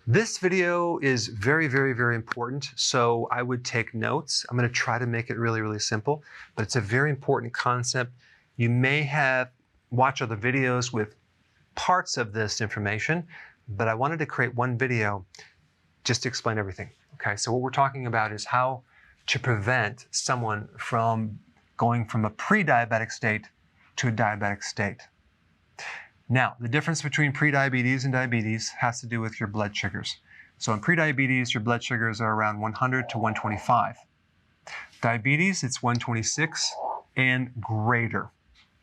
This video is very, very, very important, so I would take notes. I'm going to try to make it really, really simple, but it's a very important concept. You may have watched other videos with parts of this information, but I wanted to create one video just to explain everything. Okay, so what we're talking about is how to prevent someone from going from a pre-diabetic state to a diabetic state. Now, the difference between prediabetes and diabetes has to do with your blood sugars. So in prediabetes, your blood sugars are around 100 to 125. Diabetes, it's 126 and greater.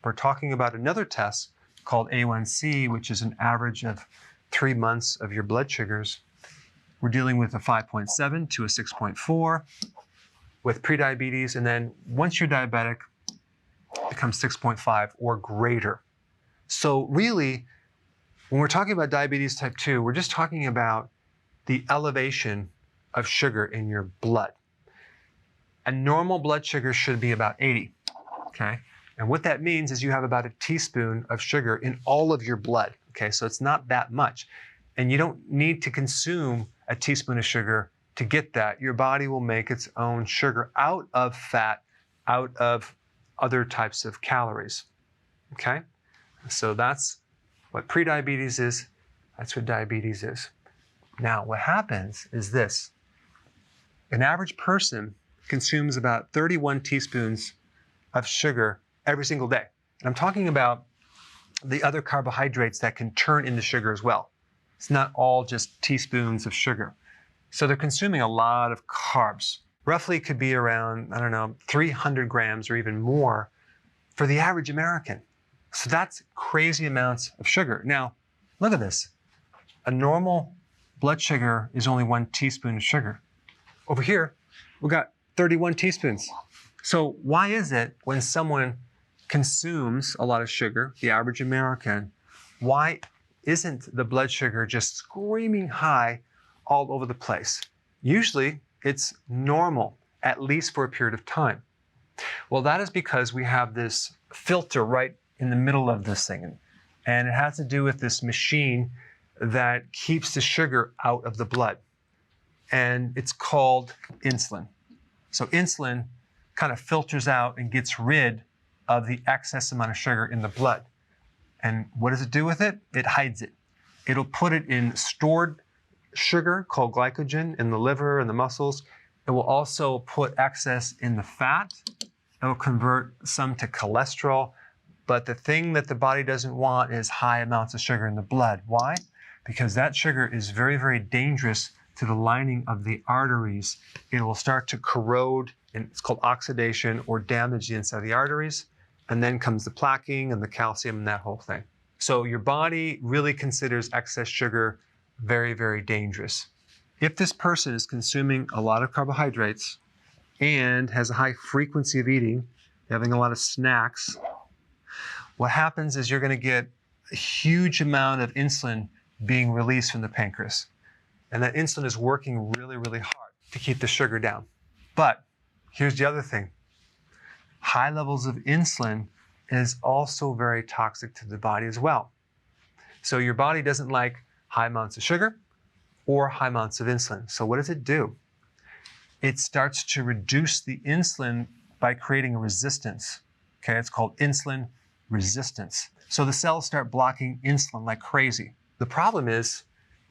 We're talking about another test called A1C, which is an average of 3 months of your blood sugars. We're dealing with a 5.7 to a 6.4 with prediabetes, and then once you're diabetic, it becomes 6.5 or greater. So really, when we're talking about diabetes type 2, we're just talking about the elevation of sugar in your blood. A normal blood sugar should be about 80, okay? And what that means is you have about a teaspoon of sugar in all of your blood, okay? So it's not that much. And you don't need to consume a teaspoon of sugar to get that. Your body will make its own sugar out of fat, out of other types of calories, okay? So that's what prediabetes is. That's what diabetes is. Now, what happens is this. An average person consumes about 31 teaspoons of sugar every single day. And I'm talking about the other carbohydrates that can turn into sugar as well. It's not all just teaspoons of sugar. So they're consuming a lot of carbs. Roughly could be around, 300 grams or even more for the average American. So that's crazy amounts of sugar. Now, look at this. A normal blood sugar is only 1 teaspoon of sugar. Over here, we got 31 teaspoons. So why is it when someone consumes a lot of sugar, the average American, why isn't the blood sugar just screaming high all over the place? Usually it's normal, at least for a period of time. Well, that is because we have this filter right in the middle of this thing. And it has to do with this machine that keeps the sugar out of the blood. And it's called insulin. So insulin kind of filters out and gets rid of the excess amount of sugar in the blood. And what does it do with it? It hides it. It'll put it in stored sugar called glycogen in the liver and the muscles. It will also put excess in the fat. It will convert some to cholesterol. But the thing that the body doesn't want is high amounts of sugar in the blood. Why? Because that sugar is very, very dangerous to the lining of the arteries. It will start to corrode, and it's called oxidation, or damage the inside of the arteries. And then comes the plaquing and the calcium and that whole thing. So your body really considers excess sugar very, very dangerous. If this person is consuming a lot of carbohydrates and has a high frequency of eating, having a lot of snacks, what happens is you're going to get a huge amount of insulin being released from the pancreas. And that insulin is working really, really hard to keep the sugar down. But here's the other thing. High levels of insulin is also very toxic to the body as well. So your body doesn't like high amounts of sugar or high amounts of insulin. So what does it do? It starts to reduce the insulin by creating a resistance. Okay, it's called insulin resistance. So the cells start blocking insulin like crazy. The problem is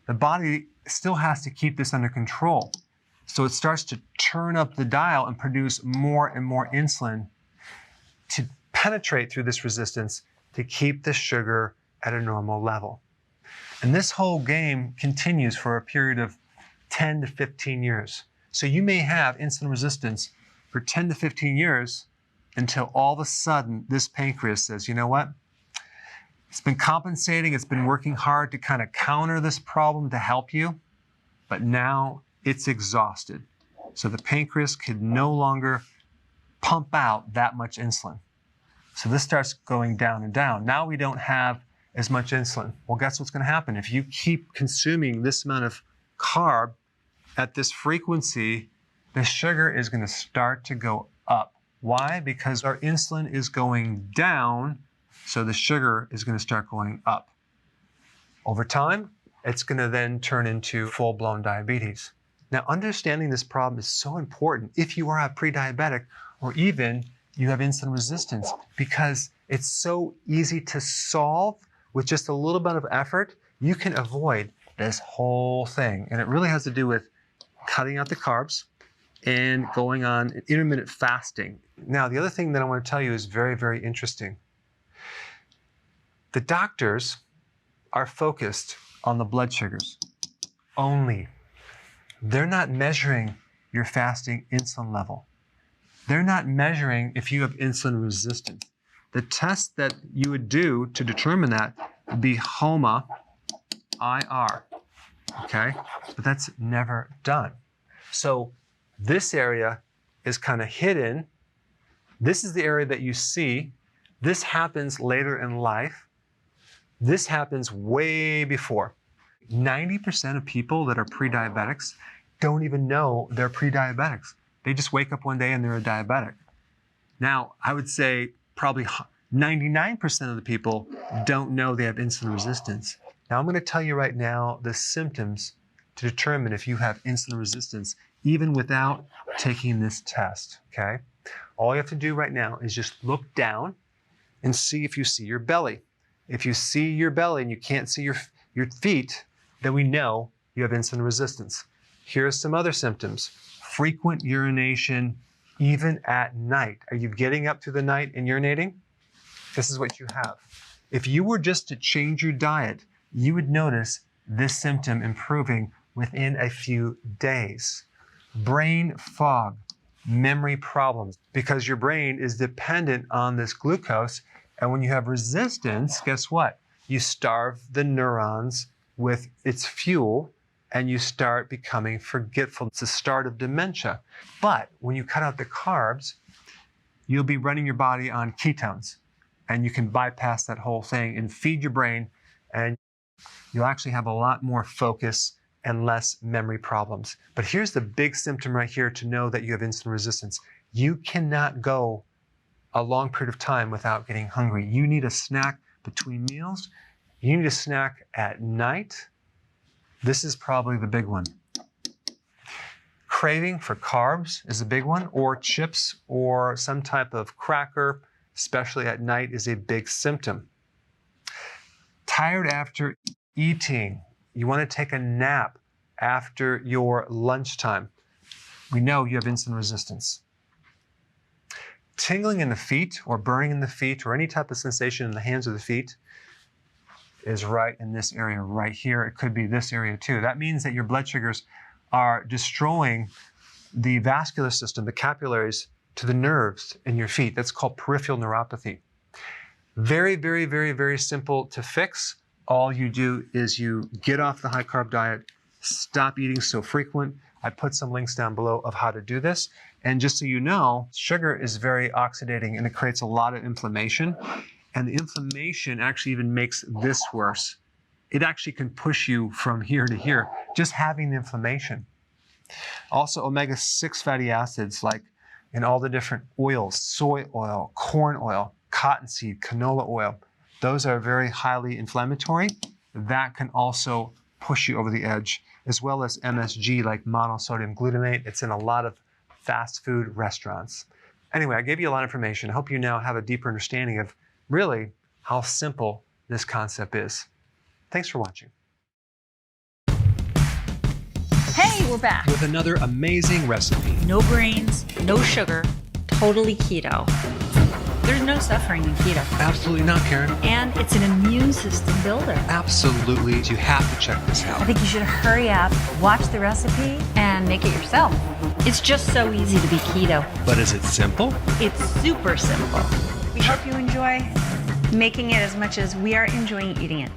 the body still has to keep this under control. So it starts to turn up the dial and produce more and more insulin to penetrate through this resistance to keep the sugar at a normal level. And this whole game continues for a period of 10 to 15 years. So you may have insulin resistance for 10 to 15 years until all of a sudden this pancreas says, you know what? It's been compensating, it's been working hard to kind of counter this problem to help you, but now it's exhausted. So the pancreas can no longer pump out that much insulin. So this starts going down and down. Now we don't have as much insulin. Well, guess what's going to happen? If you keep consuming this amount of carb at this frequency, the sugar is going to start to go up. Why? Because our insulin is going down, so the sugar is going to start going up. Over time, it's going to then turn into full-blown diabetes. Now, understanding this problem is so important if you are a pre-diabetic or even you have insulin resistance, because it's so easy to solve with just a little bit of effort. You can avoid this whole thing. And it really has to do with cutting out the carbs and going on intermittent fasting. Now, the other thing that I want to tell you is very, very interesting. The doctors are focused on the blood sugars only. They're not measuring your fasting insulin level. They're not measuring if you have insulin resistance. The test that you would do to determine that would be HOMA IR, okay? But that's never done. So this area is kind of hidden. This is the area that you see. This happens later in life. This happens way before. 90% of people that are pre-diabetics don't even know they're pre-diabetics. They just wake up one day and they're a diabetic. Now, I would say probably 99% of the people don't know they have insulin resistance. Now, I'm going to tell you right now the symptoms to determine if you have insulin resistance, even without taking this test, okay? All you have to do right now is just look down and see if you see your belly. If you see your belly and you can't see your feet, then we know you have insulin resistance. Here are some other symptoms. Frequent urination, even at night. Are you getting up through the night and urinating? This is what you have. If you were just to change your diet, you would notice this symptom improving within a few days. Brain fog, memory problems, because your brain is dependent on this glucose. And when you have resistance, guess what? You starve the neurons with its fuel and you start becoming forgetful. It's the start of dementia. But when you cut out the carbs, you'll be running your body on ketones and you can bypass that whole thing and feed your brain, and you'll actually have a lot more focus and less memory problems. But here's the big symptom right here to know that you have insulin resistance. You cannot go a long period of time without getting hungry. You need a snack between meals. You need a snack at night. This is probably the big one. Craving for carbs is a big one, or chips or some type of cracker, especially at night, is a big symptom. Tired after eating. You want to take a nap after your lunchtime. We know you have insulin resistance. Tingling in the feet or burning in the feet or any type of sensation in the hands or the feet is right in this area right here. It could be this area too. That means that your blood sugars are destroying the vascular system, the capillaries to the nerves in your feet. That's called peripheral neuropathy. Very, very, very, very simple to fix. All you do is you get off the high carb diet, stop eating so frequent. I put some links down below of how to do this. And just so you know, sugar is very oxidating and it creates a lot of inflammation. And the inflammation actually even makes this worse. It actually can push you from here to here, just having the inflammation. Also, omega-6 fatty acids, like in all the different oils, soy oil, corn oil, cottonseed, canola oil, those are very highly inflammatory. That can also push you over the edge, as well as MSG, like monosodium glutamate. It's in a lot of fast food restaurants. Anyway, I gave you a lot of information. I hope you now have a deeper understanding of really how simple this concept is. Thanks for watching. Hey, we're back. With another amazing recipe. No grains, no sugar, totally keto. There's no suffering in keto. Absolutely not, Karen. And it's an immune system builder. Absolutely. You have to check this out. I think you should hurry up, watch the recipe, and make it yourself. It's just so easy to be keto. But is it simple? It's super simple. We hope you enjoy making it as much as we are enjoying eating it.